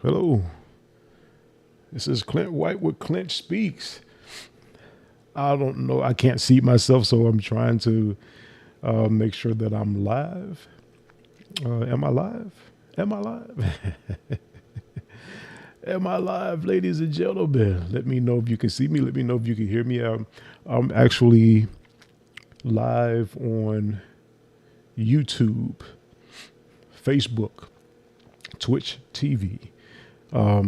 Hello, this is Clint White with Clint Speaks. I don't know, I can't see myself, so I'm trying to make sure that I'm live. Am I live? Am I live? Am I live, ladies and gentlemen? Let me know if you can see me. Let me know if you can hear me. I'm actually live on YouTube, Facebook, Twitch TV. Let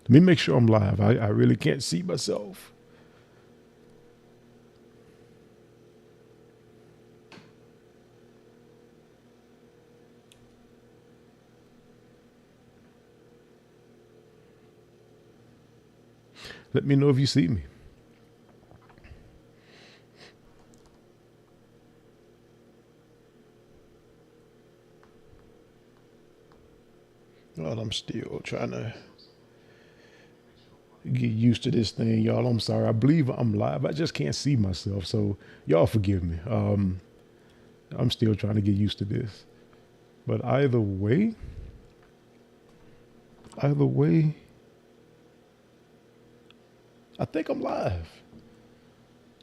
me make sure I'm live. I really can't see myself. Let me know if you see me. Well, I'm still trying to get used to this thing, y'all. I'm sorry. I believe I'm live. I just can't see myself, so y'all forgive me. I'm still trying to get used to this. But either way, I think I'm live.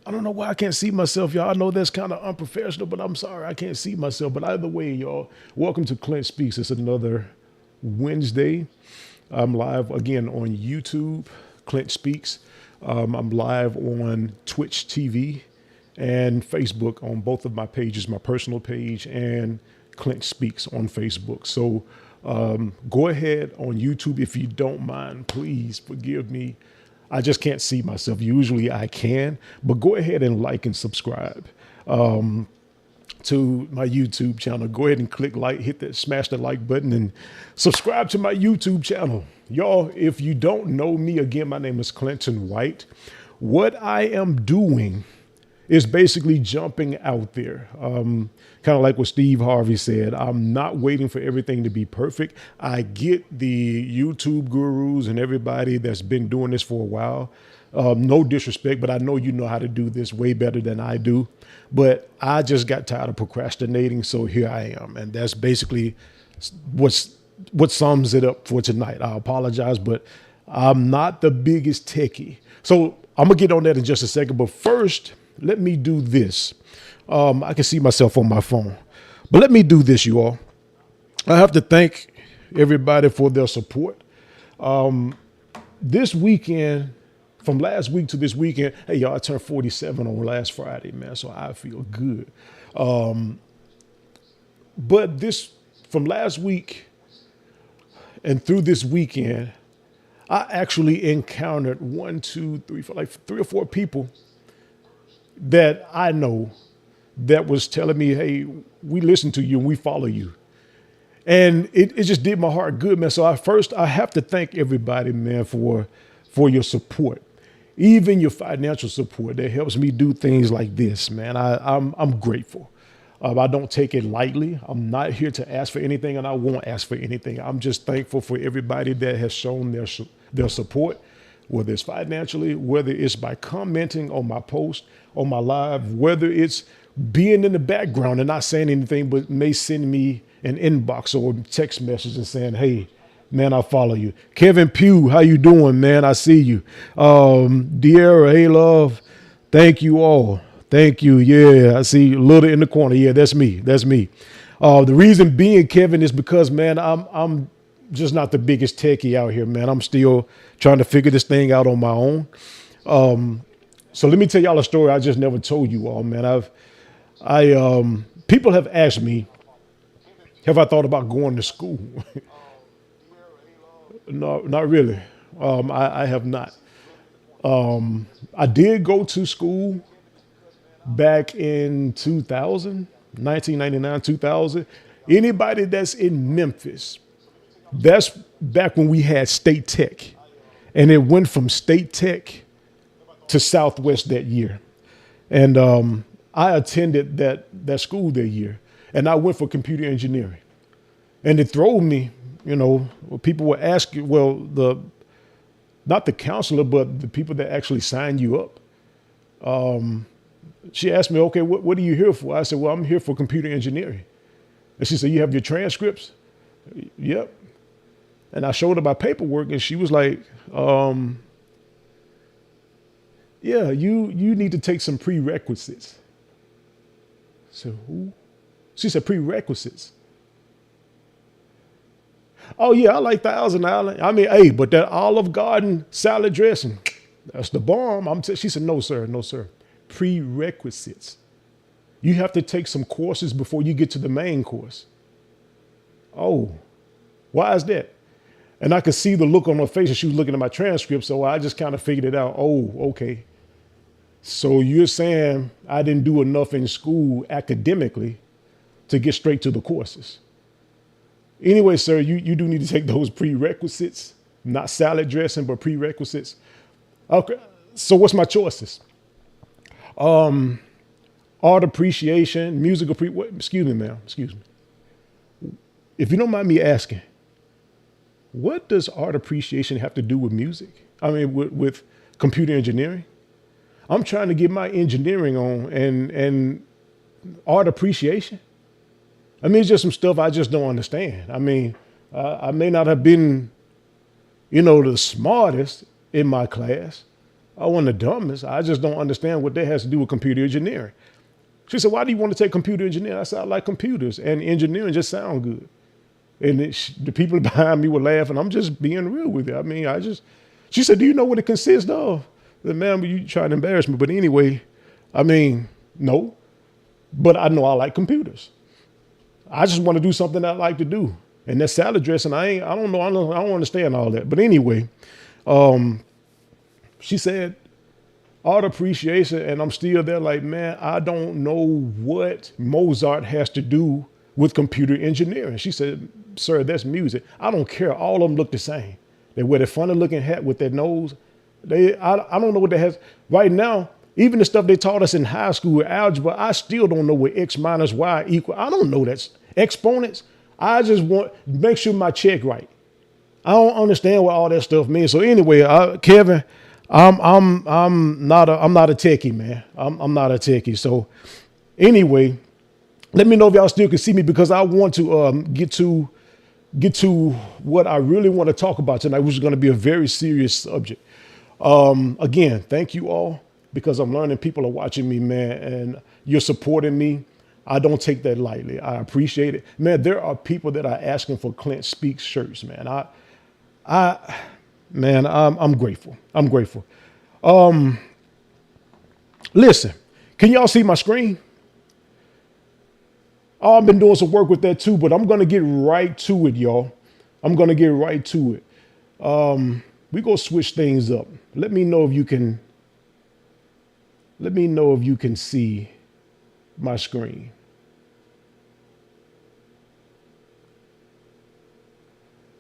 I don't know why I can't see myself, y'all. I know that's kind of unprofessional, but I'm sorry I can't see myself. But either way, y'all, welcome to Clint Speaks. It's another Wednesday. I'm live again on YouTube, Clint Speaks. I'm live on Twitch TV and Facebook on both of my pages, my personal page and Clint Speaks on Facebook. So go ahead on YouTube if you don't mind. Please forgive me. I just can't see myself. Usually I can, but go ahead and like and subscribe to my YouTube channel. Go ahead and click like, smash the like button and subscribe to my YouTube channel. Y'all, if you don't know me, again, my name is Clinton White. What I am doing is basically jumping out there. Kind of like what Steve Harvey said, I'm not waiting for everything to be perfect. I get the YouTube gurus and everybody that's been doing this for a while. No disrespect, but I know you know how to do this way better than I do. But I just got tired of procrastinating, so here I am. And that's basically what sums it up for tonight. I apologize, but I'm not the biggest techie. So I'm going to get on that in just a second. But first, let me do this. I can see myself on my phone, but let me do this, you all. I have to thank everybody for their support. This weekend, from last week to this weekend, hey, y'all, I turned 47 on last Friday, man, so I feel good. But this, from last week and through this weekend, I actually encountered one, two, three, four, like 3 or 4 people that I know that was telling me, hey, we listen to you and we follow you. And it just did my heart good, man. So I have to thank everybody, man, for your support, even your financial support that helps me do things like this, man. I'm grateful. I don't take it lightly. I'm not here to ask for anything, and I won't ask for anything. I'm just thankful for everybody that has shown their support, whether it's financially, whether it's by commenting on my post, on my live, whether it's being in the background and not saying anything, but may send me an inbox or text message and saying, hey, man, I follow you. Kevin Pugh, how you doing, man? I see you. De'Ara, hey, love. Thank you all. Thank you. Yeah, I see Little in the corner. Yeah, that's me. That's me. The reason being, Kevin, is because, man, I'm just not the biggest techie out here, man. I'm still trying to figure this thing out on my own. So let me tell y'all a story I just never told you all, man. People have asked me, have I thought about going to school? No, not really. I have not. I did go to school back in 2000, 1999, 2000. Anybody that's in Memphis, that's back when we had State Tech. And it went from State Tech to Southwest that year. And I attended that school that year. And I went for computer engineering. And it throwed me, people were asking, not the counselor, but the people that actually signed you up. She asked me, okay, what are you here for? I said, well, I'm here for computer engineering. And she said, you have your transcripts? Yep. And I showed her my paperwork, and she was like, yeah, you need to take some prerequisites. So who? She said prerequisites. Oh yeah, I like Thousand Island. I mean, hey, but that Olive Garden salad dressing, that's the bomb. She said, no, sir, no, sir. Prerequisites. You have to take some courses before you get to the main course. Oh, why is that? And I could see the look on her face, and she was looking at my transcript, so I just kind of figured it out. Oh, okay. So you're saying I didn't do enough in school academically to get straight to the courses. Anyway, sir, you do need to take those prerequisites, not salad dressing, but prerequisites. Okay, so what's my choices? Art appreciation, musical excuse me, ma'am, excuse me. If you don't mind me asking, what does art appreciation have to do with music? I mean, with computer engineering? I'm trying to get my engineering on and art appreciation. I mean, it's just some stuff I just don't understand. I mean, I may not have been, the smartest in my class. I wasn't the dumbest. I just don't understand what that has to do with computer engineering. She said, why do you want to take computer engineering? I said, I like computers, and engineering just sound good. And the people behind me were laughing. I'm just being real with you. I mean, she said, do you know what it consists of? I said, ma'am, you trying to embarrass me. But anyway, I mean, no, but I know I like computers. I just want to do something I like to do. And that salad dressing, I don't know. I don't understand all that. But anyway, she said, art appreciation. And I'm still there like, man, I don't know what Mozart has to do with computer engineering. She said, sir, that's music. I don't care. All of them look the same. They wear the funny looking hat with their nose. I don't know what that has. Right now, even the stuff they taught us in high school with algebra, I still don't know what X minus Y equal. I don't know that's exponents. I just want to make sure my check right. I don't understand what all that stuff means. So anyway, Kevin, I'm not a techie, man. I'm not a techie. So anyway, let me know if y'all still can see me, because I want to get to what I really want to talk about tonight, which is going to be a very serious subject. Again, thank you all, because I'm learning people are watching me, man, and you're supporting me. I don't take that lightly. I appreciate it, man. There are people that are asking for Clint Speaks shirts, man. I'm grateful. I'm grateful. Listen, can y'all see my screen? Oh, I've been doing some work with that too, but I'm going to get right to it, y'all. I'm going to get right to it. We're going to switch things up. Let me know if you can see my screen.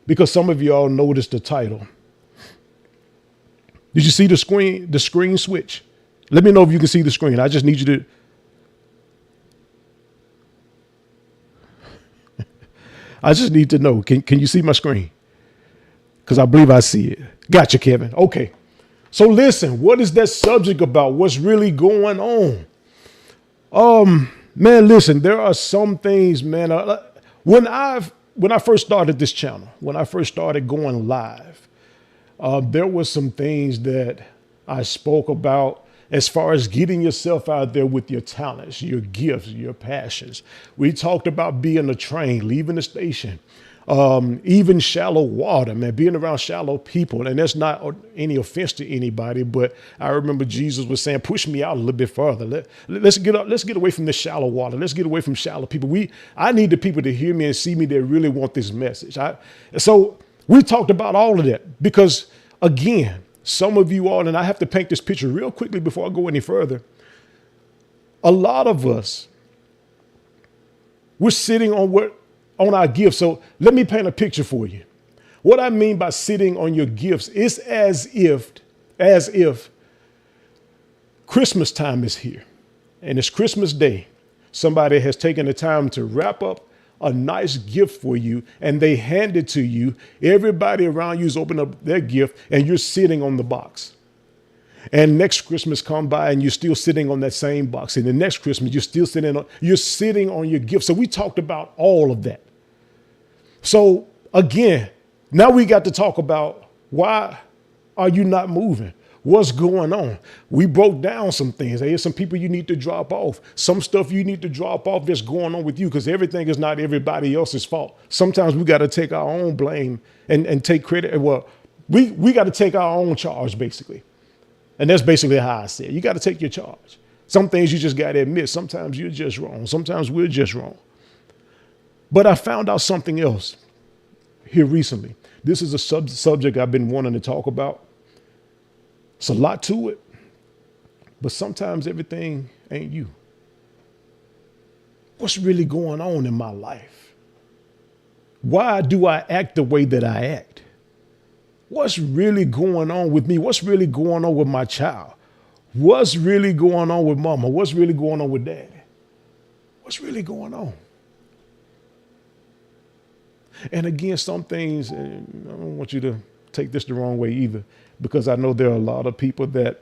Because some of y'all noticed the title. Did you see the screen switch? Let me know if you can see the screen. I just need you to. I just need to know. Can you see my screen? Because I believe I see it. Gotcha, Kevin. Okay. So listen, what is that subject about? What's really going on? Man, listen, there are some things, man. When I first started this channel, when I first started going live, there were some things that I spoke about as far as getting yourself out there with your talents, your gifts, your passions. We talked about being a train, leaving the station, even shallow water, man, being around shallow people. And that's not any offense to anybody, but I remember Jesus was saying, push me out a little bit further. Let's get away from this shallow water. Let's get away from shallow people. I need the people to hear me and see me that really want this message. So we talked about all of that because, again, some of you all, and I have to paint this picture real quickly before I go any further. A lot of us, we're sitting on our gifts. So let me paint a picture for you. What I mean by sitting on your gifts is as if Christmas time is here and it's Christmas Day. Somebody has taken the time to wrap up a nice gift for you and they hand it to you. Everybody around you is opening up their gift and you're sitting on the box. And next Christmas come by and you're still sitting on that same box. And the next Christmas, you're sitting on your gift. So we talked about all of that. So again, Now we got to talk about, why are you not moving? What's going on? We broke down some things. There's some people you need to drop off. Some stuff you need to drop off that's going on with you, because everything is not everybody else's fault. Sometimes we got to take our own blame and take credit. Well, we got to take our own charge, basically. And that's basically how I say it. You got to take your charge. Some things you just got to admit. Sometimes you're just wrong. Sometimes we're just wrong. But I found out something else here recently. This is a subject I've been wanting to talk about. It's a lot to it, but sometimes everything ain't you. What's really going on in my life? Why do I act the way that I act? What's really going on with me? What's really going on with my child? What's really going on with mama? What's really going on with daddy? What's really going on? And again, some things, and I don't want you to take this the wrong way either, because I know there are a lot of people that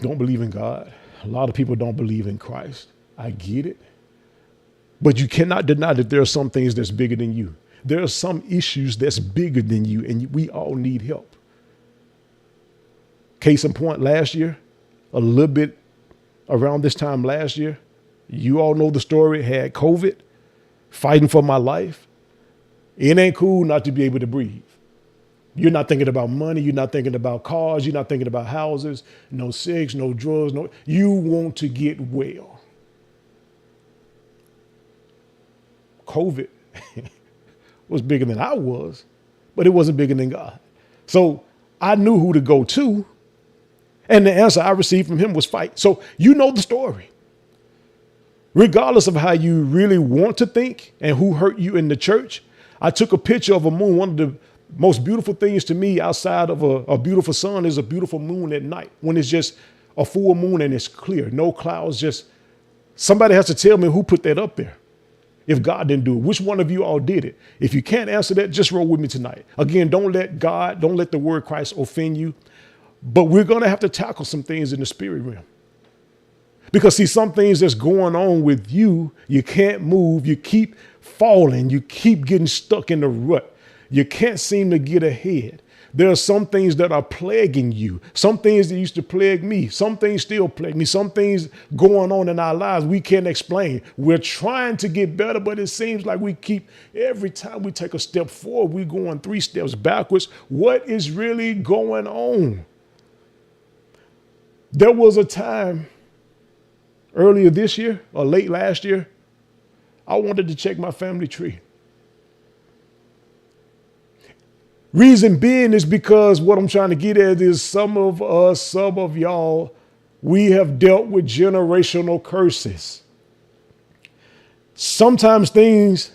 don't believe in God. A lot of people don't believe in Christ. I get it. But you cannot deny that there are some things that's bigger than you. There are some issues that's bigger than you, and we all need help. Case in point, last year, a little bit around this time last year, you all know the story, had COVID, fighting for my life. It ain't cool not to be able to breathe. You're not thinking about money. You're not thinking about cars. You're not thinking about houses, no sex, no drugs. No, you want to get well. COVID was bigger than I was, but it wasn't bigger than God. So I knew who to go to. And the answer I received from him was fight. So you know the story. Regardless of how you really want to think and who hurt you in the church, I took a picture of a moon. One of the most beautiful things to me outside of a beautiful sun is a beautiful moon at night, when it's just a full moon and it's clear, no clouds. Just somebody has to tell me who put that up there. If God didn't do it, which one of you all did it? If you can't answer that, just roll with me tonight. Again, don't let the word Christ offend you, but we're going to have to tackle some things in the spirit realm. Because see, some things that's going on with you, you can't move, you keep falling, you keep getting stuck in the rut. You can't seem to get ahead. There are some things that are plaguing you. Some things that used to plague me. Some things still plague me. Some things going on in our lives we can't explain. We're trying to get better, but it seems like every time we take a step forward, we're going 3 steps backwards. What is really going on? There was a time earlier this year or late last year, I wanted to check my family tree. Reason being is because what I'm trying to get at is some of us, some of y'all, we have dealt with generational curses. Sometimes things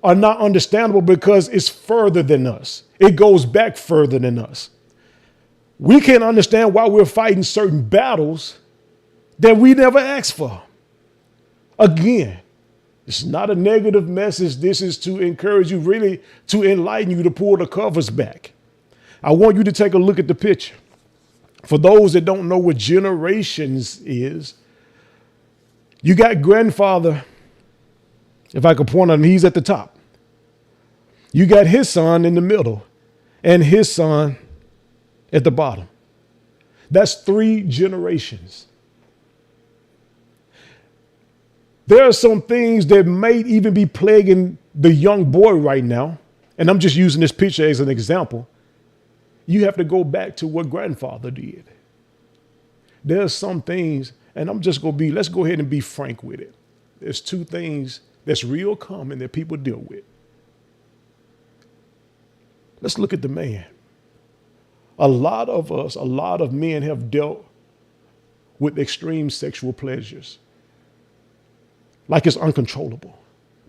are not understandable because it's further than us. It goes back further than us. We can't understand why we're fighting certain battles that we never asked for. Again, it's not a negative message. This is to encourage you, really to enlighten you, to pull the covers back. I want you to take a look at the picture. For those that don't know what generations is, you got grandfather, if I could point at him, he's at the top. You got his son in the middle and his son at the bottom. That's 3 generations. There are some things that may even be plaguing the young boy right now. And I'm just using this picture as an example. You have to go back to what grandfather did. There are some things, and let's go ahead and be frank with it. There's 2 things that's real common that people deal with. Let's look at the man. A lot of men have dealt with extreme sexual pleasures. Like it's uncontrollable.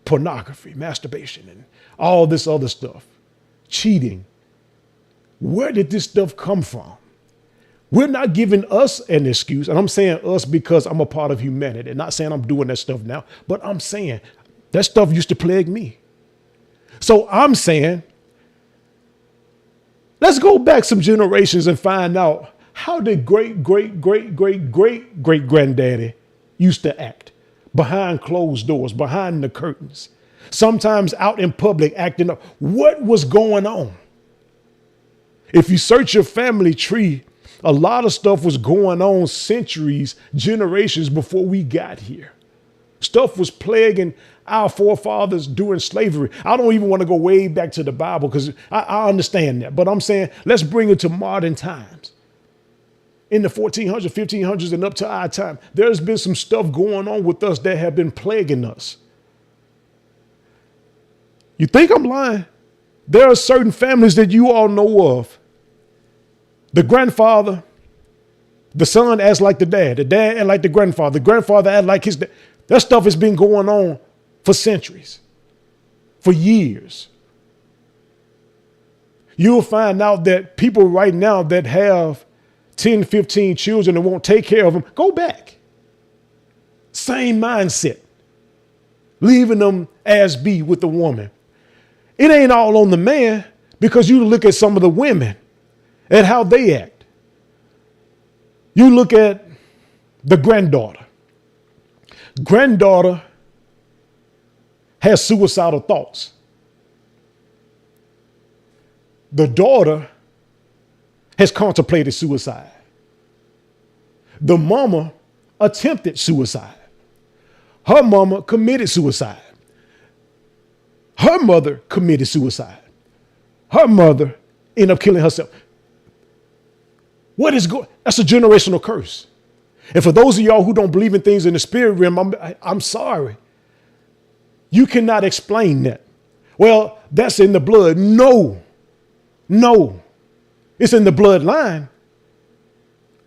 Pornography, masturbation, and all this other stuff. Cheating. Where did this stuff come from? We're not giving us an excuse. And I'm saying us because I'm a part of humanity. Not saying I'm doing that stuff now, but I'm saying that stuff used to plague me. So I'm saying, let's go back some generations and find out, how did great granddaddy used to act? Behind closed doors, behind the curtains. sometimes out in public acting up. What was going on? If you search your family tree, a lot of stuff was going on centuries, generations before we got here. Stuff was plaguing our forefathers during slavery. I don't even want to go way back to the Bible because I understand that. But I'm saying, let's bring it to modern times. In the 1400s, 1500s, and up to our time, there's been some stuff going on with us that have been plaguing us. You think I'm lying? There are certain families that you all know of. The grandfather, the son acts like the dad acts like the grandfather acts like his dad. That stuff has been going on for centuries, for years. You'll find out that people right now that have 10, 15 children and won't take care of them, go back. Same mindset, leaving them as be with the woman. It ain't all on the man, because you look at some of the women and how they act. You look at the granddaughter. Granddaughter has suicidal thoughts. The daughter has contemplated suicide. The mama attempted suicide. Her mama committed suicide. Her mother committed suicide. Her mother ended up killing herself. What is going? That's a generational curse. And for those of y'all who don't believe in things in the spirit realm, I'm sorry. You cannot explain that. Well, that's in the blood. No. It's in the bloodline.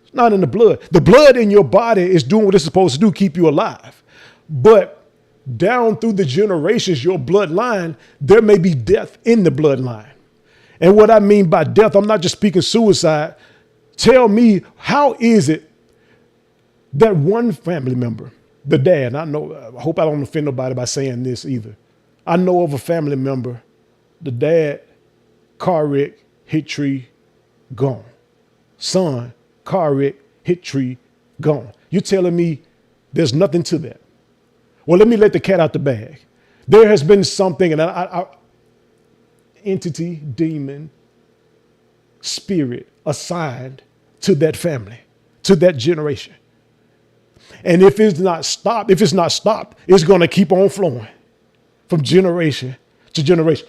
It's not in the blood. The blood in your body is doing what it's supposed to do, keep you alive. But down through the generations, your bloodline, there may be death in the bloodline. And what I mean by death, I'm not just speaking suicide. Tell me, how is it that one family member, the dad, I hope I don't offend nobody by saying this either. I know of a family member, the dad, car wreck, hit tree, gone. Son, car wreck, hit tree, gone. You're telling me there's nothing to that? Well, let me let the cat out the bag. There has been something, and entity, demon, spirit assigned to that family, to that generation. And if it's not stopped, it's going to keep on flowing from generation to generation.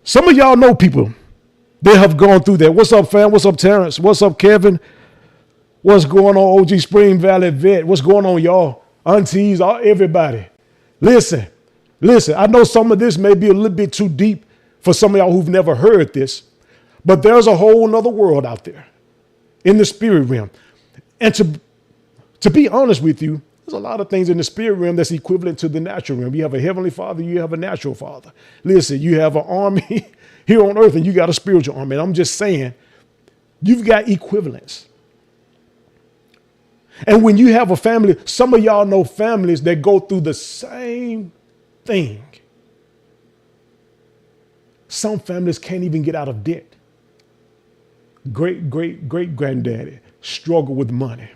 Some of y'all know people that have gone through that. What's up, fam? What's up, Terrence? What's up, Kevin? What's going on, OG Spring Valley Vet? What's going on, y'all? Aunties, everybody. Listen. I know some of this may be a little bit too deep for some of y'all who've never heard this, but there's a whole nother world out there in the spirit realm. And to be honest with you, there's a lot of things in the spirit realm that's equivalent to the natural realm. You have a heavenly father, you have a natural father. Listen, you have an army here on earth and you got a spiritual army. And I'm just saying, you've got equivalents. And when you have a family, some of y'all know families that go through the same thing. Some families can't even get out of debt. Great granddaddy struggle with money.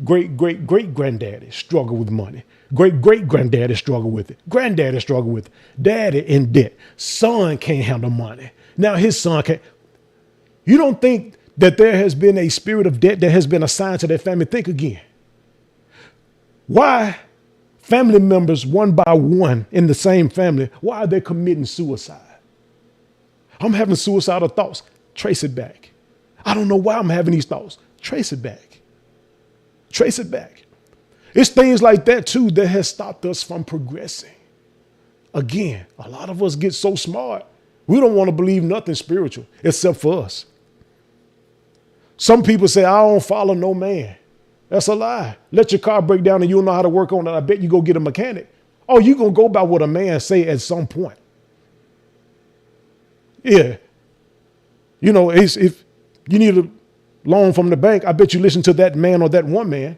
Great granddaddy struggle with money. Great granddaddy struggle with it. Granddaddy struggle with it. Daddy in debt. Son can't handle money. Now his son can't. You don't think that there has been a spirit of debt that has been assigned to that family? Think again. Why family members, one by one in the same family, why are they committing suicide? I'm having suicidal thoughts. Trace it back. I don't know why I'm having these thoughts. Trace it back. Trace it back. It's things like that too that has stopped us from progressing. Again, a lot of us get so smart, we don't want to believe nothing spiritual except for us. Some people say, I don't follow no man. That's a lie. Let your car break down and you'll know how to work on it. I bet you go get a mechanic. Oh, you going to go by what a man say at some point. Yeah. You know, if you need a loan from the bank, I bet you listen to that man or that woman.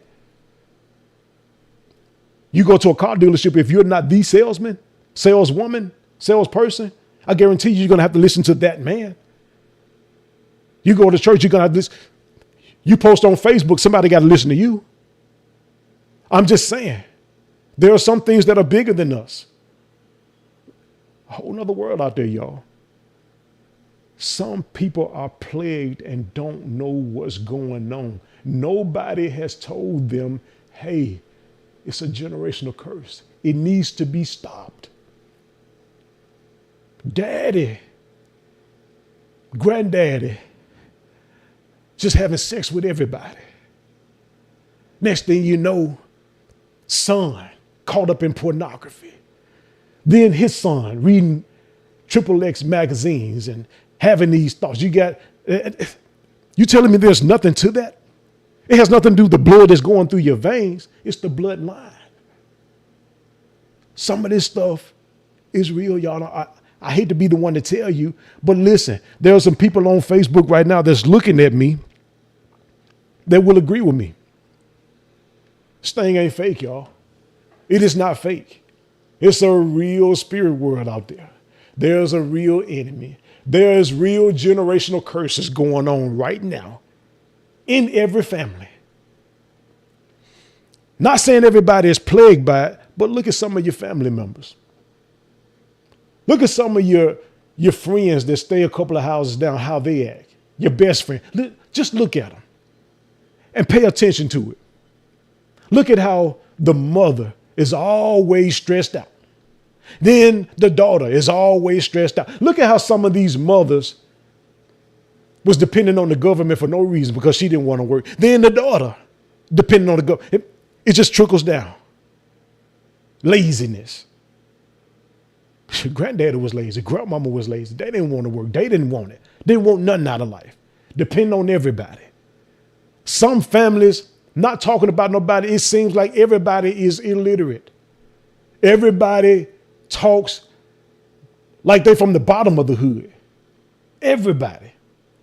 You go to a car dealership, if you're not the salesman, saleswoman, salesperson, I guarantee you're going to have to listen to that man. You go to church, you're going to have this. You post on Facebook, somebody got to listen to you. I'm just saying, there are some things that are bigger than us. A whole nother world out there, y'all. Some people are plagued and don't know what's going on. Nobody has told them, hey, it's a generational curse. It needs to be stopped. Daddy, granddaddy, just having sex with everybody. Next thing you know, son caught up in pornography. Then his son reading XXX magazines and having these thoughts. You telling me there's nothing to that? It has nothing to do with the blood that's going through your veins. It's the bloodline. Some of this stuff is real, y'all. I hate to be the one to tell you, but listen, there are some people on Facebook right now that's looking at me that will agree with me. This thing ain't fake, y'all. It is not fake. It's a real spirit world out there. There's a real enemy. There's real generational curses going on right now in every family. Not saying everybody is plagued by it, but look at some of your family members. Look at some of your friends that stay a couple of houses down, how they act. Your best friend. Just look at them and pay attention to it. Look at how the mother is always stressed out. Then the daughter is always stressed out. Look at how some of these mothers was depending on the government for no reason because she didn't want to work. Then the daughter depending on the government. It just trickles down. Laziness. Granddaddy was lazy. Grandmama was lazy. They didn't want to work. They didn't want it. They didn't want nothing out of life. Depend on everybody. Some families, not talking about nobody, it seems like everybody is illiterate. Everybody talks like they're from the bottom of the hood. Everybody.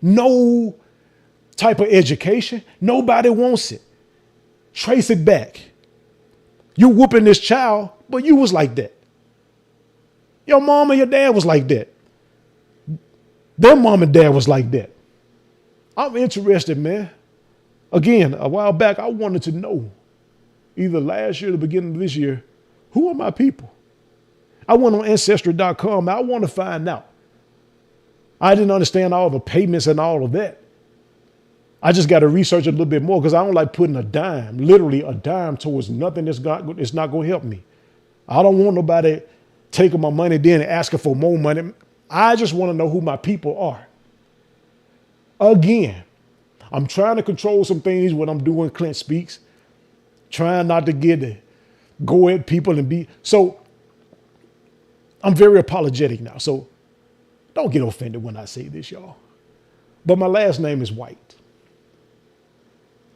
No type of education. Nobody wants it. Trace it back. You're whooping this child, but you was like that. Your mom and your dad was like that. Their mom and dad was like that. I'm interested, man. Again, a while back, I wanted to know, either last year or the beginning of this year, who are my people? I went on Ancestry.com. I want to find out. I didn't understand all the payments and all of that. I just got to research a little bit more because I don't like putting a dime, literally a dime towards nothing that's not going to help me. I don't want nobody taking my money then and asking for more money. I just want to know who my people are. Again, I'm trying to control some things when I'm doing Clint Speaks, trying not to go at people and be. So I'm very apologetic now. So don't get offended when I say this, y'all. But my last name is White.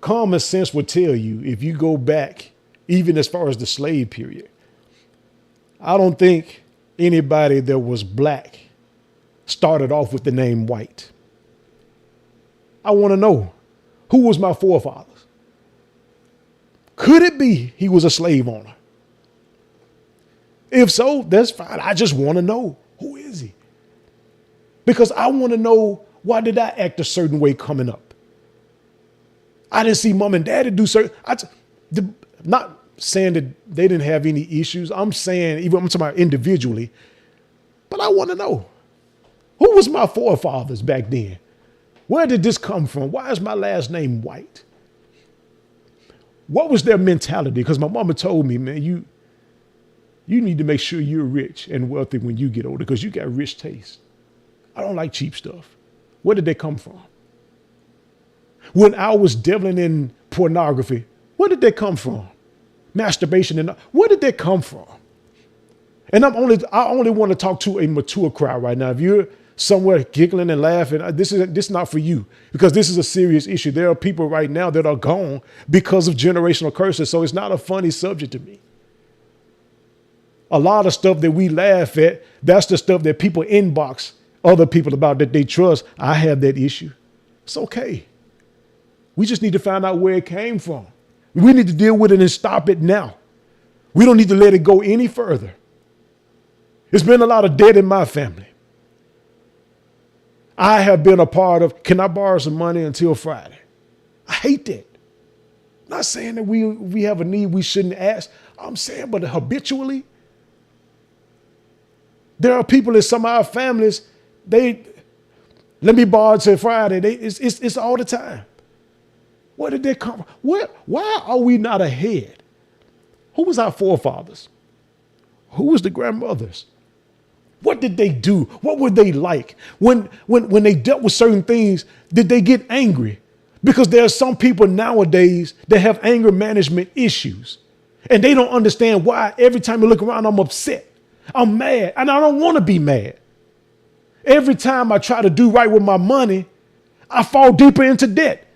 Common sense would tell you, if you go back, even as far as the slave period, I don't think anybody that was black started off with the name White. I want to know, who was my forefathers? Could it be he was a slave owner? If so, that's fine. I just want to know, who is he? Because I want to know, why did I act a certain way coming up? I didn't see mom and daddy do certain. Not saying that they didn't have any issues. I'm saying, even I'm talking about individually, but I want to know, who was my forefathers back then? Where did this come from? Why is my last name White? What was their mentality? Because my mama told me, man, you need to make sure you're rich and wealthy when you get older because you got rich taste. I don't like cheap stuff. Where did they come from? When I was dabbling in pornography, where did they come from? Masturbation, and where did that come from? And I only want to talk to a mature crowd right now. If you're somewhere giggling and laughing, this is not for you, because this is a serious issue. There are people right now that are gone because of generational curses. So it's not a funny subject to me. A lot of stuff that we laugh at, that's the stuff that people inbox other people about that they trust. I have that issue. It's okay. We just need to find out where it came from. We need to deal with it and stop it now. We don't need to let it go any further. There's been a lot of death in my family. I have been a part of, can I borrow some money until Friday? I hate that. Not saying that we have a need we shouldn't ask. I'm saying, but habitually, There are people in some of our families, they, let me borrow till Friday. It's all the time. Where did they come from? Why are we not ahead? Who was our forefathers? Who was the grandmothers? What did they do? What were they like? When they dealt with certain things, did they get angry? Because there are some people nowadays that have anger management issues. And they don't understand why every time you look around, I'm upset. I'm mad. And I don't want to be mad. Every time I try to do right with my money, I fall deeper into debt.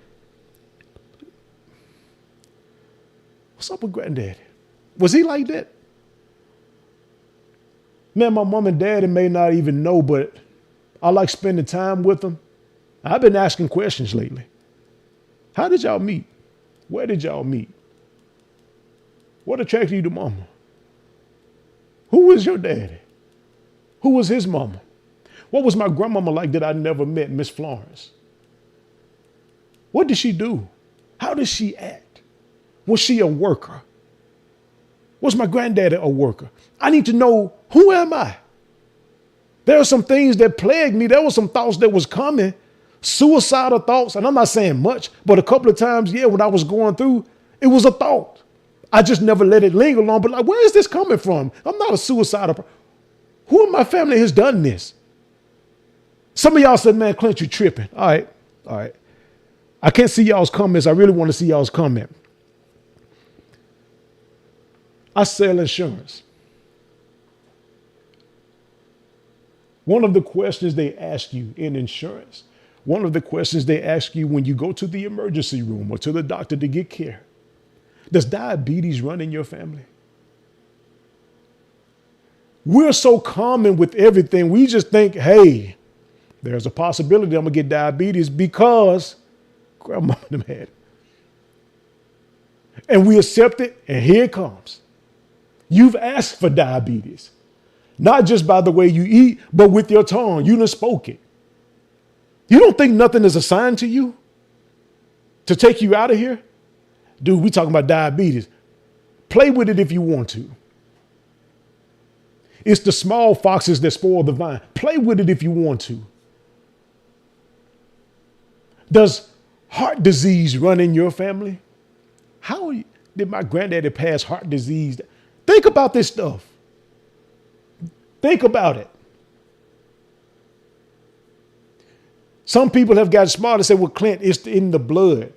What's up with granddaddy? Was he like that? Man, my mom and daddy may not even know, but I like spending time with them. I've been asking questions lately. How did y'all meet? Where did y'all meet? What attracted you to mama? Who was your daddy? Who was his mama? What was my grandmama like that I never met, Miss Florence? What did she do? How did she act? Was she a worker? Was my granddaddy a worker? I need to know, who am I? There are some things that plagued me. There were some thoughts that was coming, suicidal thoughts. And I'm not saying much, but a couple of times, yeah, when I was going through, it was a thought. I just never let it linger long, but like, where is this coming from? I'm not a suicidal. Who in my family has done this? Some of y'all said, man, Clint, you tripping. All right. I can't see y'all's comments. I really want to see y'all's comment. I sell insurance. One of the questions they ask you in insurance, one of the questions they ask you when you go to the emergency room or to the doctor to get care, does diabetes run in your family? We're so common with everything. We just think, hey, there's a possibility I'm going to get diabetes because grandma had it. And we accept it, and here it comes. You've asked for diabetes, not just by the way you eat, but with your tongue. You done spoke it. You don't think nothing is assigned to you to take you out of here? Dude, we talking about diabetes. Play with it if you want to. It's the small foxes that spoil the vine. Play with it if you want to. Does heart disease run in your family? How did my granddaddy pass heart disease? Think about this stuff. Think about it. Some people have gotten smart and said, well, Clint, it's in the blood.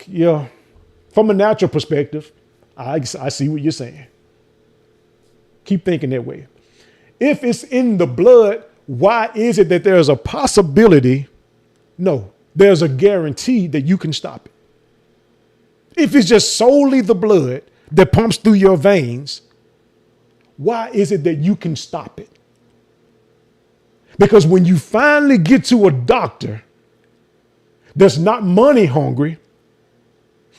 Yeah. From a natural perspective, I see what you're saying. Keep thinking that way. If it's in the blood, why is it that there's a possibility? No, there's a guarantee that you can stop it. If it's just solely the blood that pumps through your veins, why is it that you can stop it? Because when you finally get to a doctor that's not money hungry,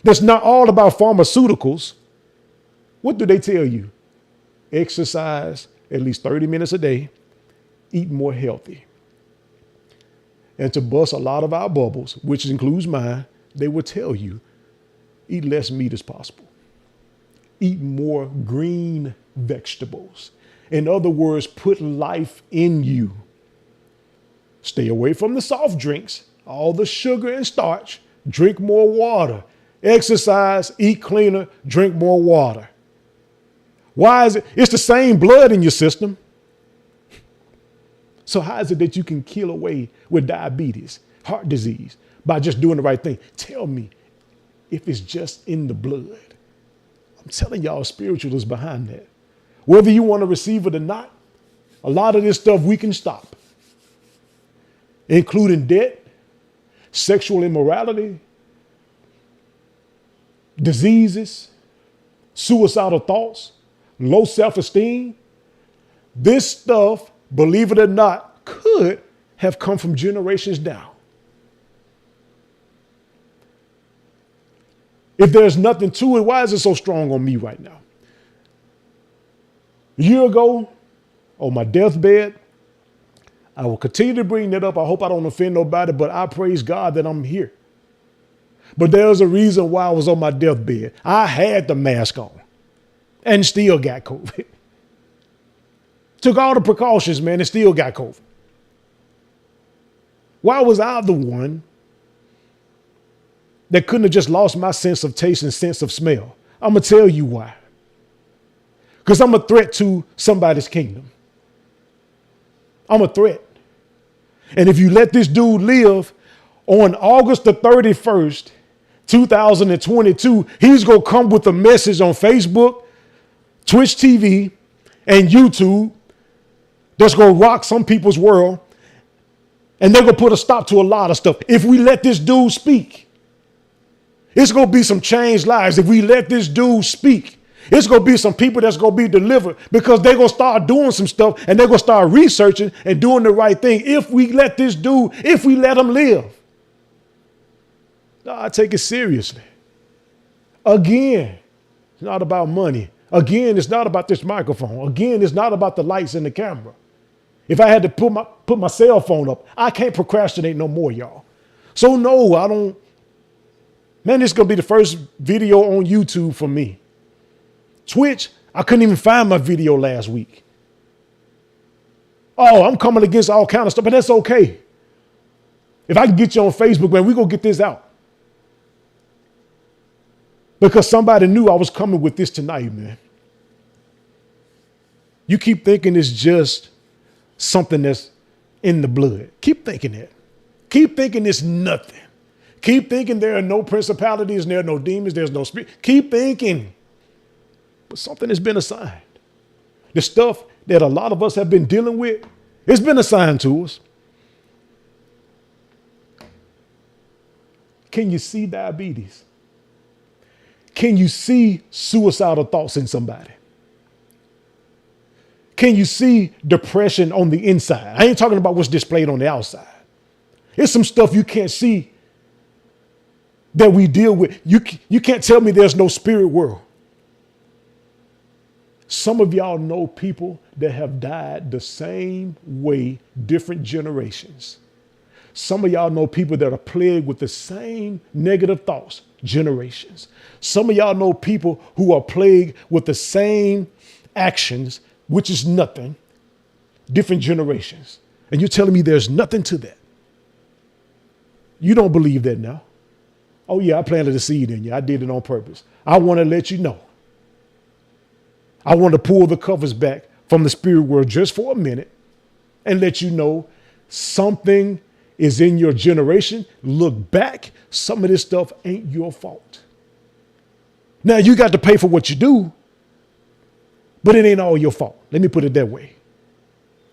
that's not all about pharmaceuticals, what do they tell you? Exercise at least 30 minutes a day, eat more healthy. And to bust a lot of our bubbles, which includes mine, they will tell you, eat less meat as possible. Eat more green vegetables. In other words, put life in you. Stay away from the soft drinks, all the sugar and starch. Drink more water. Exercise, eat cleaner, drink more water. Why is it? It's the same blood in your system. So how is it that you can kill away with diabetes, heart disease, by just doing the right thing? Tell me if it's just in the blood. I'm telling y'all, spiritual is behind that. Whether you want to receive it or not, a lot of this stuff we can stop, including debt, sexual immorality, diseases, suicidal thoughts, low self-esteem. This stuff, believe it or not, could have come from generations down. If there's nothing to it, why is it so strong on me right now? A year ago, on my deathbed, I will continue to bring that up. I hope I don't offend nobody, but I praise God that I'm here. But there's a reason why I was on my deathbed. I had the mask on and still got COVID. Took all the precautions, man, and still got COVID. Why was I the one that couldn't have just lost my sense of taste and sense of smell? I'm going to tell you why. Because I'm a threat to somebody's kingdom. I'm a threat. And if you let this dude live, on August the 31st, 2022, he's going to come with a message on Facebook, Twitch TV, and YouTube that's going to rock some people's world. And they're going to put a stop to a lot of stuff. If we let this dude speak, it's going to be some changed lives. If we let this dude speak, it's going to be some people that's going to be delivered, because they're going to start doing some stuff and they're going to start researching and doing the right thing. If we let this dude, if we let him live. No, I take it seriously. Again, it's not about money. Again, it's not about this microphone. Again, it's not about the lights and the camera. If I had to put my cell phone up, I can't procrastinate no more, y'all. So no, I don't. Man, this is going to be the first video on YouTube for me. Twitch, I couldn't even find my video last week. Oh, I'm coming against all kind of stuff, but that's okay. If I can get you on Facebook, man, we're going to get this out. Because somebody knew I was coming with this tonight, man. You keep thinking it's just something that's in the blood. Keep thinking that. Keep thinking it's nothing. Keep thinking there are no principalities, there are no demons, there's no spirit. Keep thinking. But something has been assigned. The stuff that a lot of us have been dealing with, it's been assigned to us. Can you see diabetes? Can you see suicidal thoughts in somebody? Can you see depression on the inside? I ain't talking about what's displayed on the outside. It's some stuff you can't see that we deal with. You can't tell me there's no spirit world. Some of y'all know people that have died the same way, different generations. Some of y'all know people that are plagued with the same negative thoughts, generations. Some of y'all know people who are plagued with the same actions, which is nothing, different generations. And you're telling me there's nothing to that. You don't believe that now. Oh yeah, I planted a seed in you. I did it on purpose. I want to let you know. I want to pull the covers back from the spirit world just for a minute and let you know something is in your generation. Look back. Some of this stuff ain't your fault. Now you got to pay for what you do, but it ain't all your fault. Let me put it that way.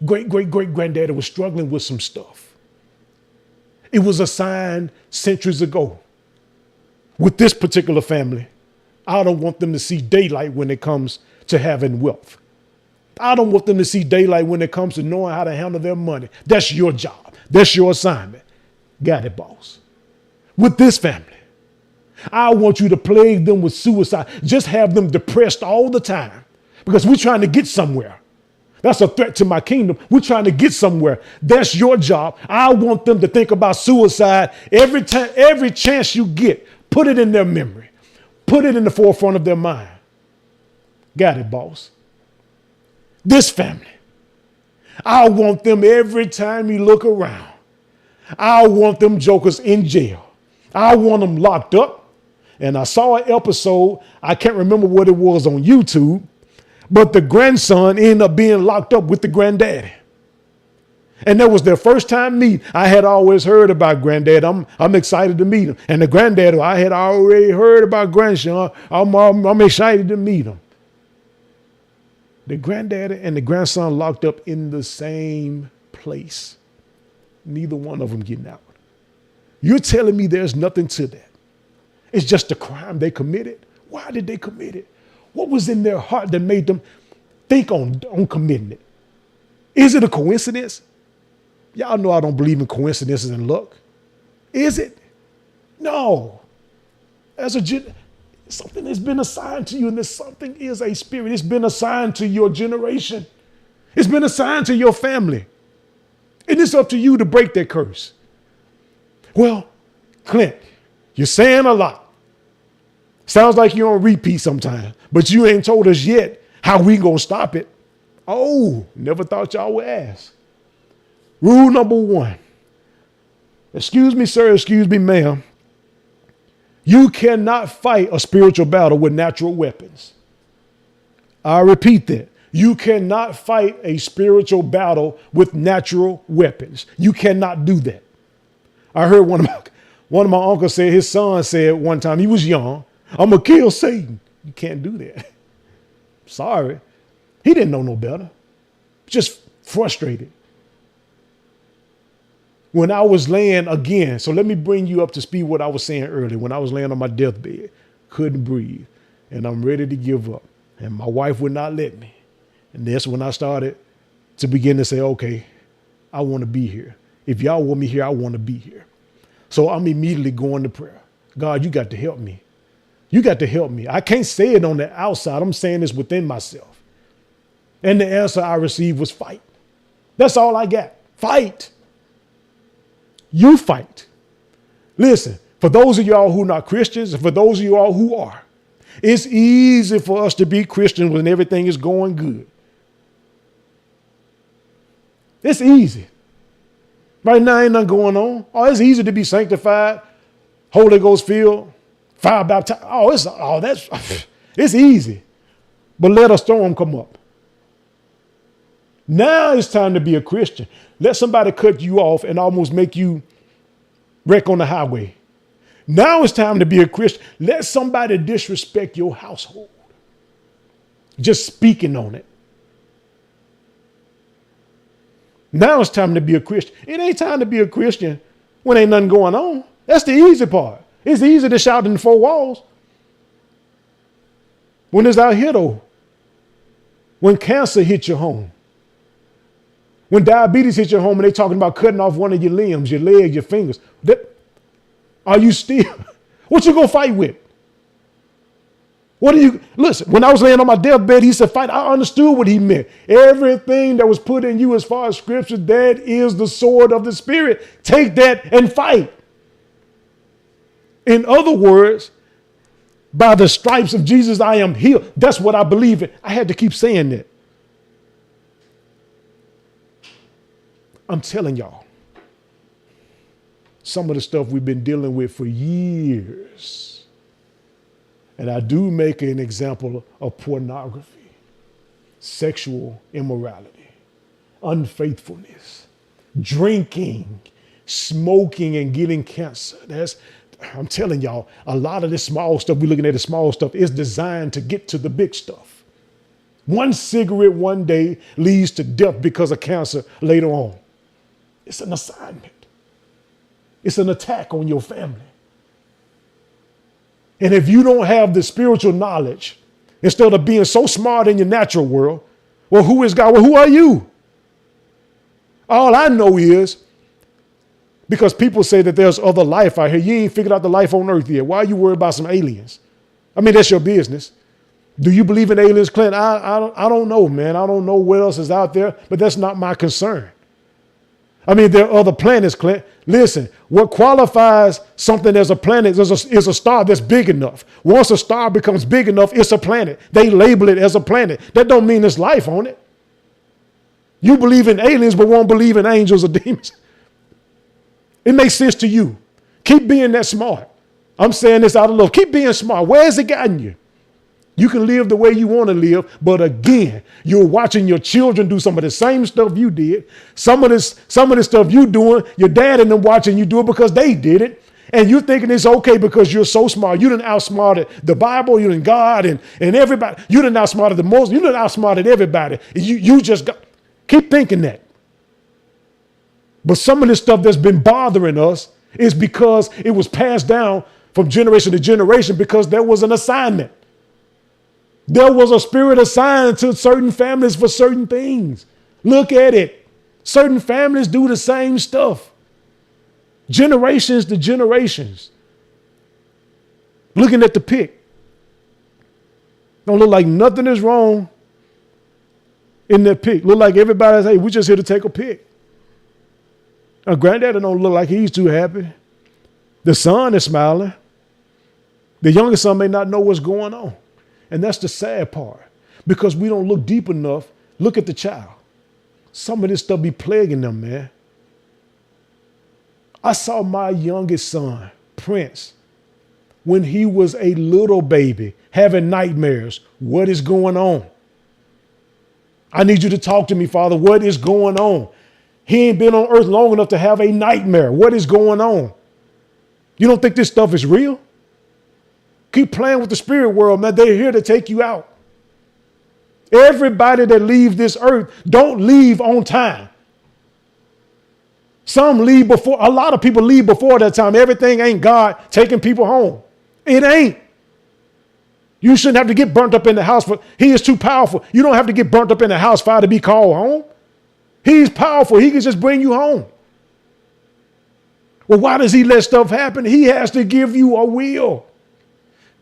Great-great-great-granddaddy was struggling with some stuff. It was a sign centuries ago with this particular family. I don't want them to see daylight when it comes to having wealth. I don't want them to see daylight when it comes to knowing how to handle their money. That's your job. That's your assignment. Got it, boss. With this family, I want you to plague them with suicide. Just have them depressed all the time because we're trying to get somewhere. That's a threat to my kingdom. We're trying to get somewhere. That's your job. I want them to think about suicide every time, every chance you get. Put it in their memory. Put it in the forefront of their mind. Got it, boss. This family, I want them every time you look around. I want them jokers in jail. I want them locked up. And I saw an episode, I can't remember what it was on YouTube, but the grandson ended up being locked up with the granddaddy. And that was their first time meeting. I had always heard about granddad. I'm excited to meet him. And the granddad, I had already heard about grandson. I'm excited to meet him. The granddaddy and the grandson locked up in the same place. Neither one of them getting out. You're telling me there's nothing to that. It's just a crime they committed. Why did they commit it? What was in their heart that made them think on committing it? Is it a coincidence? Y'all know I don't believe in coincidences and luck. Is it? No. Something has been assigned to you, and this something is a spirit. It's been assigned to your generation. It's been assigned to your family. And it's up to you to break that curse. Well, Clint, you're saying a lot. Sounds like you're on repeat sometimes, but you ain't told us yet how we gonna stop it. Oh, never thought y'all would ask. Rule number 1. Excuse me, sir. Excuse me, ma'am. You cannot fight a spiritual battle with natural weapons. I repeat that. You cannot fight a spiritual battle with natural weapons. You cannot do that. I heard one of my uncles say, his son said one time, he was young, I'm going to kill Satan. You can't do that. Sorry. He didn't know no better. Just frustrated. When I was laying again, so let me bring you up to speed what I was saying earlier. When I was laying on my deathbed, couldn't breathe, and I'm ready to give up. And my wife would not let me. And that's when I started to begin to say, okay, I want to be here. If y'all want me here, I want to be here. So I'm immediately going to prayer. God, you got to help me. You got to help me. I can't say it on the outside. I'm saying this within myself. And the answer I received was fight. That's all I got. Fight. You fight. Listen, for those of y'all who are not Christians, and for those of y'all who are, it's easy for us to be Christians when everything is going good. It's easy. Right now, ain't nothing going on. Oh, it's easy to be sanctified, Holy Ghost filled, fire baptized. It's easy. But let a storm come up. Now it's time to be a Christian. Let somebody cut you off and almost make you wreck on the highway. Now it's time to be a Christian. Let somebody disrespect your household. Just speaking on it. Now it's time to be a Christian. It ain't time to be a Christian when ain't nothing going on. That's the easy part. It's easy to shout in the 4 walls. When it's out here though, when cancer hits your home, when diabetes hits your home and they talking about cutting off one of your limbs, your legs, your fingers, are you still, what you gonna fight with? Listen, when I was laying on my deathbed, he said, fight. I understood what he meant. Everything that was put in you as far as scripture, that is the sword of the spirit. Take that and fight. In other words, by the stripes of Jesus, I am healed. That's what I believe in. I had to keep saying that. I'm telling y'all, some of the stuff we've been dealing with for years. And I do make an example of pornography, sexual immorality, unfaithfulness, drinking, smoking, and getting cancer. I'm telling y'all, a lot of this small stuff, we're looking at the small stuff, is designed to get to the big stuff. One cigarette one day leads to death because of cancer later on. It's an assignment. It's an attack on your family. And if you don't have the spiritual knowledge, instead of being so smart in your natural world, well, who is God? Well, who are you? All I know is, because people say that there's other life out here, you ain't figured out the life on earth yet. Why are you worried about some aliens? I mean, that's your business. Do you believe in aliens, Clint? I don't know, man. I don't know what else is out there, but that's not my concern. I mean, there are other planets, Clint. Listen, what qualifies something as a planet is a star that's big enough. Once a star becomes big enough, it's a planet. They label it as a planet. That don't mean there's life on it. You believe in aliens, but won't believe in angels or demons. It makes sense to you. Keep being that smart. I'm saying this out of love. Keep being smart. Where has it gotten you? You can live the way you want to live, but again, you're watching your children do some of the same stuff you did. Some of this stuff you doing, your dad and them watching you do it because they did it. And you're thinking it's okay because you're so smart. You done outsmarted the Bible, you done God and everybody. You done outsmarted the most. You done outsmarted everybody. You just keep thinking that. But some of this stuff that's been bothering us is because it was passed down from generation to generation because there was an assignment. There was a spirit assigned to certain families for certain things. Look at it. Certain families do the same stuff. Generations to generations. Looking at the pic. Don't look like nothing is wrong in that pic. Look like everybody's, hey, we're just here to take a pic. Now, granddaddy don't look like he's too happy. The son is smiling. The youngest son may not know what's going on. And that's the sad part, because we don't look deep enough. Look at the child. Some of this stuff be plaguing them, man. I saw my youngest son, Prince, when he was a little baby, having nightmares. What is going on? I need you to talk to me, Father. What is going on? He ain't been on earth long enough to have a nightmare. What is going on? You don't think this stuff is real? Keep playing with the spirit world, man. They're here to take you out. Everybody that leaves this earth don't leave on time. Some leave before, a lot of people leave before that time. Everything ain't God taking people home. It ain't. You shouldn't have to get burnt up in the house. He is too powerful. You don't have to get burnt up in the house fire to be called home. He's powerful. He can just bring you home. Well, why does he let stuff happen? He has to give you a will.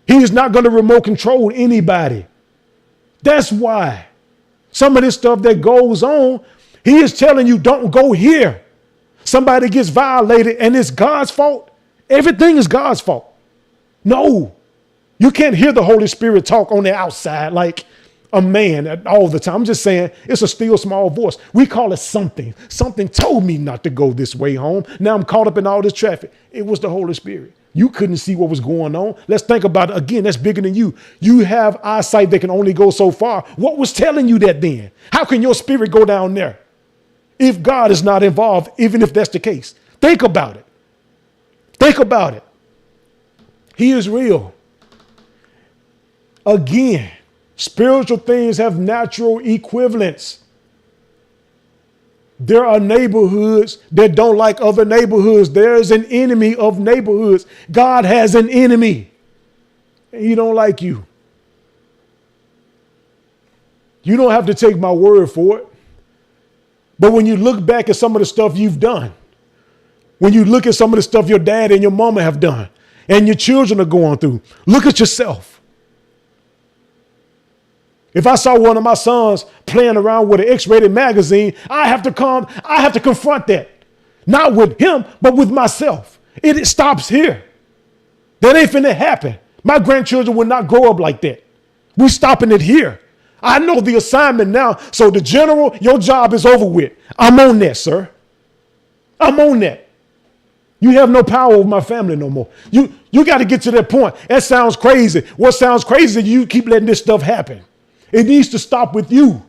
He is not going to remote control anybody. That's why some of this stuff that goes on, he is telling you, don't go here. Somebody gets violated and it's God's fault. Everything is God's fault. No, you can't hear the Holy Spirit talk on the outside like a man all the time. I'm just saying it's a still small voice. We call it something. Something told me not to go this way home. Now I'm caught up in all this traffic. It was the Holy Spirit. You couldn't see what was going on. Let's think about it again. That's bigger than you. You have eyesight that can only go so far. What was telling you that then? How can your spirit go down there if God is not involved, even if that's the case? Think about it. Think about it. He is real. Again, spiritual things have natural equivalents. There are neighborhoods that don't like other neighborhoods. There is an enemy of neighborhoods. God has an enemy, and he don't like you. You don't have to take my word for it. But when you look back at some of the stuff you've done, when you look at some of the stuff your dad and your mama have done, and your children are going through, look at yourself. If I saw one of my sons playing around with an X-rated magazine, I have to confront that. Not with him, but with myself. It stops here. That ain't finna happen. My grandchildren will not grow up like that. We're stopping it here. I know the assignment now. So the general, your job is over with. I'm on that, sir. I'm on that. You have no power over my family no more. You got to get to that point. That sounds crazy. What sounds crazy is you keep letting this stuff happen. It needs to stop with you.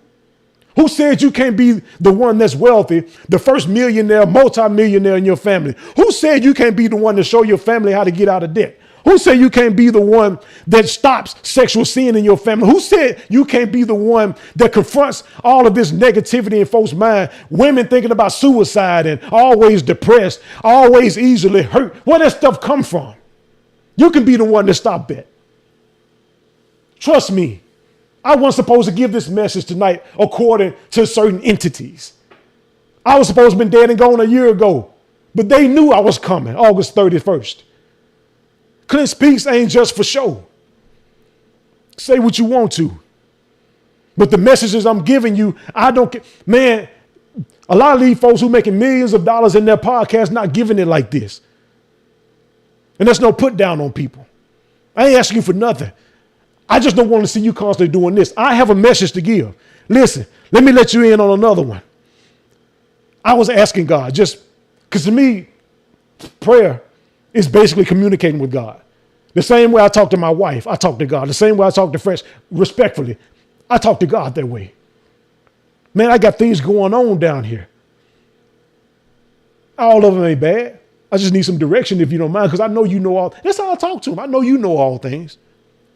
Who said you can't be the one that's wealthy, the first millionaire, multimillionaire in your family? Who said you can't be the one to show your family how to get out of debt? Who said you can't be the one that stops sexual sin in your family? Who said you can't be the one that confronts all of this negativity in folks' mind? Women thinking about suicide and always depressed, always easily hurt. Where that stuff come from? You can be the one to stop that. Trust me. I wasn't supposed to give this message tonight according to certain entities. I was supposed to have been dead and gone a year ago, but they knew I was coming August 31st. Clint Speaks ain't just for show. Say what you want to, but the messages I'm giving you, I don't get, man, a lot of these folks who making millions of dollars in their podcast not giving it like this. And that's no put down on people. I ain't asking you for nothing. I just don't want to see you constantly doing this. I have a message to give. Listen, let me let you in on another one. I was asking God, just because to me, prayer is basically communicating with God. The same way I talk to my wife, I talk to God. The same way I talk to friends, respectfully, I talk to God that way. Man, I got things going on down here. All of them ain't bad. I just need some direction if you don't mind, because I know you know all. That's how I talk to him. I know you know all things.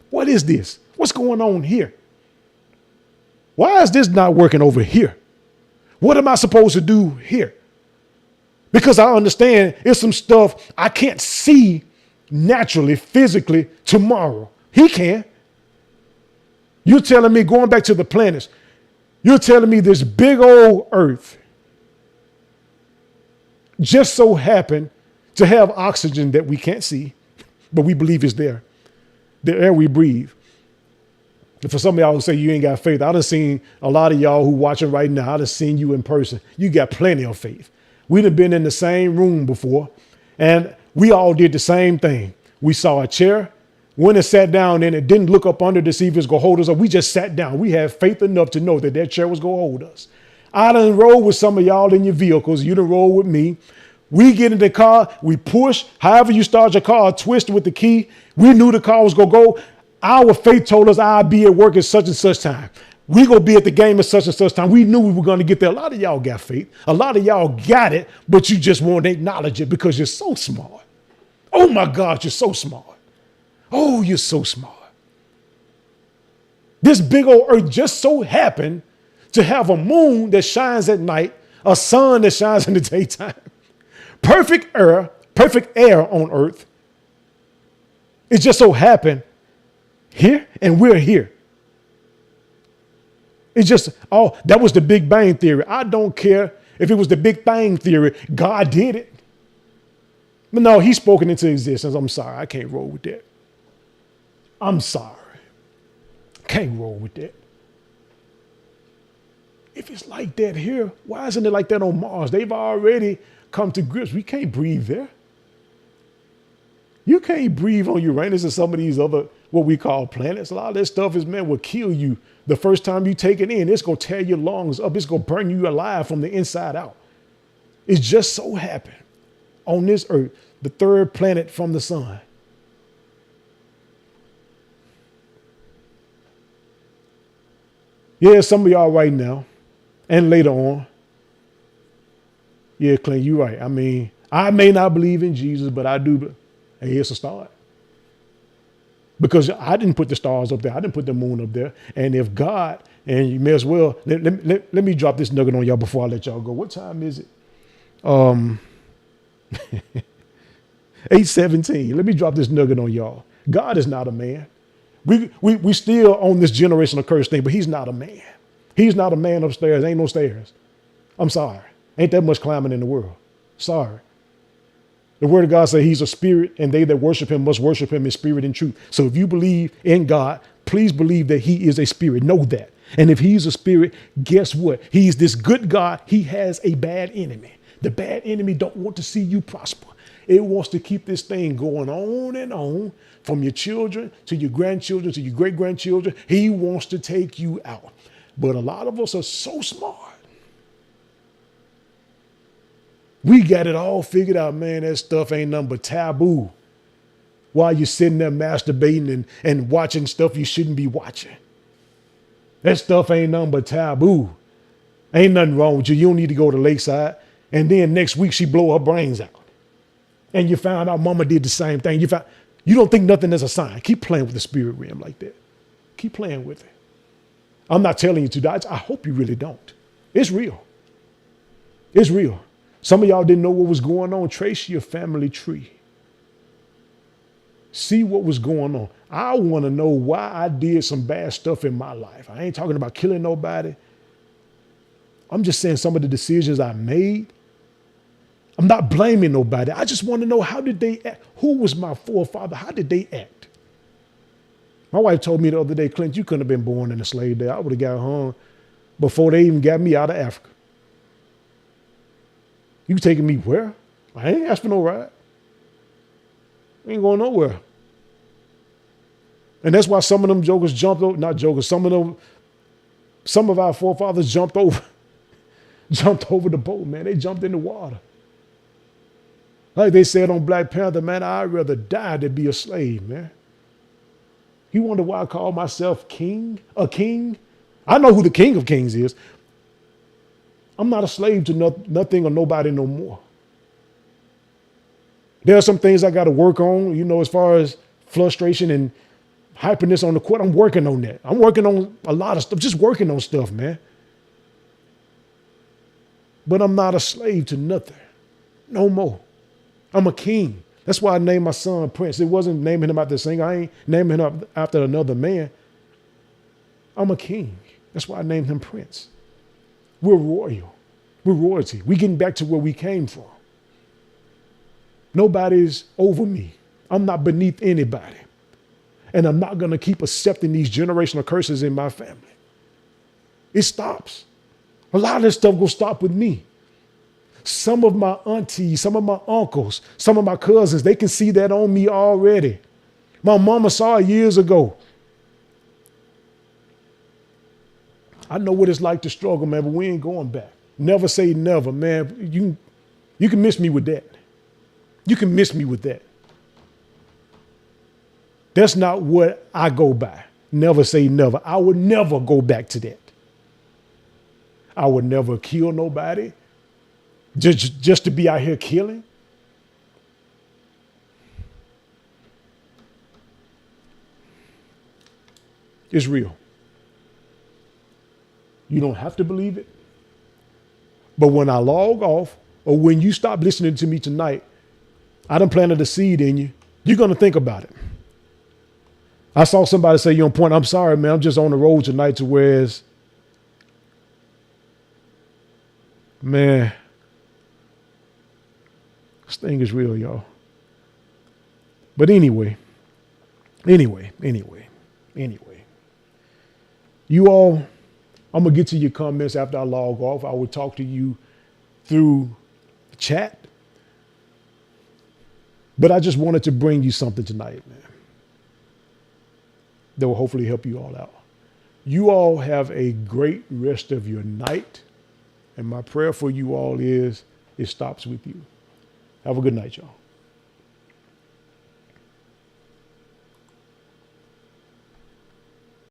What is this? What's going on here? Why is this not working over here? What am I supposed to do here? Because I understand it's some stuff I can't see naturally, physically tomorrow. He can. You're telling me, going back to the planets, you're telling me this big old earth just so happened to have oxygen that we can't see, but we believe is there. The air we breathe. And for some of y'all who say you ain't got faith, I done seen a lot of y'all who watching right now. I done seen you in person. You got plenty of faith. We done been in the same room before, and we all did the same thing. We saw a chair went and sat down and it didn't look up under to see if it's going to hold us up. We just sat down. We had faith enough to know that that chair was going to hold us. I done rode with some of y'all in your vehicles. You done rode with me. We get in the car. We push. However you start your car, twist with the key. We knew the car was going to go. Our faith told us I'll be at work at such and such time. We going to be at the game at such and such time. We knew we were going to get there. A lot of y'all got faith. A lot of y'all got it, but you just won't acknowledge it because you're so smart. Oh my God, you're so smart. Oh, you're so smart. This big old earth just so happened to have a moon that shines at night, a sun that shines in the daytime. Perfect air on earth. It just so happened here and we're here. It's just, that was the Big Bang Theory. I don't care if it was the Big Bang Theory. God did it. But no, he spoke it into existence. I'm sorry. I can't roll with that. I'm sorry. Can't roll with that. If it's like that here, why isn't it like that on Mars? They've already come to grips. We can't breathe there. You can't breathe on Uranus and some of these other, what we call planets. A lot of that stuff will kill you. The first time you take it in, it's going to tear your lungs up. It's going to burn you alive from the inside out. It just so happened on this earth, the third planet from the sun. Yeah, some of y'all right now and later on. Yeah, Clint, you're right. I mean, I may not believe in Jesus, but I do. Hey, it's a start. Because I didn't put the stars up there. I didn't put the moon up there. And if God, and you may as well, let me drop this nugget on y'all before I let y'all go. What time is it? 8:17. Let me drop this nugget on y'all. God is not a man. We still on this generational curse thing, but he's not a man. He's not a man upstairs. Ain't no stairs. I'm sorry. Ain't that much climbing in the world. Sorry. The word of God says he's a spirit, and they that worship him must worship him in spirit and truth. So if you believe in God, please believe that he is a spirit. Know that. And if he's a spirit, guess what? He's this good God. He has a bad enemy. The bad enemy don't want to see you prosper. It wants to keep this thing going on and on from your children to your grandchildren to your great-grandchildren. He wants to take you out. But a lot of us are so smart. We got it all figured out, man. That stuff ain't nothing but taboo. While you're sitting there masturbating and watching stuff you shouldn't be watching. That stuff ain't nothing but taboo. Ain't nothing wrong with you. You don't need to go to Lakeside. And then next week she blow her brains out. And you found out mama did the same thing. You don't think nothing is a sign. Keep playing with the spirit realm like that. Keep playing with it. I'm not telling you to die. I hope you really don't. It's real. It's real. Some of y'all didn't know what was going on. Trace your family tree. See what was going on. I want to know why I did some bad stuff in my life. I ain't talking about killing nobody. I'm just saying some of the decisions I made. I'm not blaming nobody. I just want to know, how did they act? Who was my forefather? How did they act? My wife told me the other day, Clint, you couldn't have been born in a slave day. I would have got hung before they even got me out of Africa. You taking me where? I ain't asked for no ride. I ain't going nowhere. And that's why some of them jokers jumped over, not jokers, some of our forefathers jumped over the boat, man. They jumped in the water. Like they said on Black Panther, man, I'd rather die than be a slave, man. You wonder why I call myself a king? I know who the King of Kings is. I'm not a slave to nothing or nobody no more. There are some things I got to work on, as far as frustration and hyperness on the court. I'm working on that. I'm working on a lot of stuff, just working on stuff, man. But I'm not a slave to nothing. No more. I'm a king. That's why I named my son Prince. It wasn't naming him after the singer. I ain't naming him after another man. I'm a king. That's why I named him Prince. We're royal. We're royalty. We're getting back to where we came from. Nobody's over me. I'm not beneath anybody. And I'm not going to keep accepting these generational curses in my family. It stops. A lot of this stuff will stop with me. Some of my aunties, some of my uncles, some of my cousins, they can see that on me already. My mama saw it years ago. I know what it's like to struggle, man, but we ain't going back. Never say never, man. You can miss me with that. You can miss me with that. That's not what I go by. Never say never. I would never go back to that. I would never kill nobody just to be out here killing. It's real. You don't have to believe it. But when I log off, or when you stop listening to me tonight, I done planted a seed in you. You're going to think about it. I saw somebody say, you're on point. I'm sorry, man. I'm just on the road tonight to whereas, man, this thing is real, y'all. But anyway. You all, I'm going to get to your comments after I log off. I will talk to you through chat. But I just wanted to bring you something tonight, man, that will hopefully help you all out. You all have a great rest of your night. And my prayer for you all is it stops with you. Have a good night, y'all.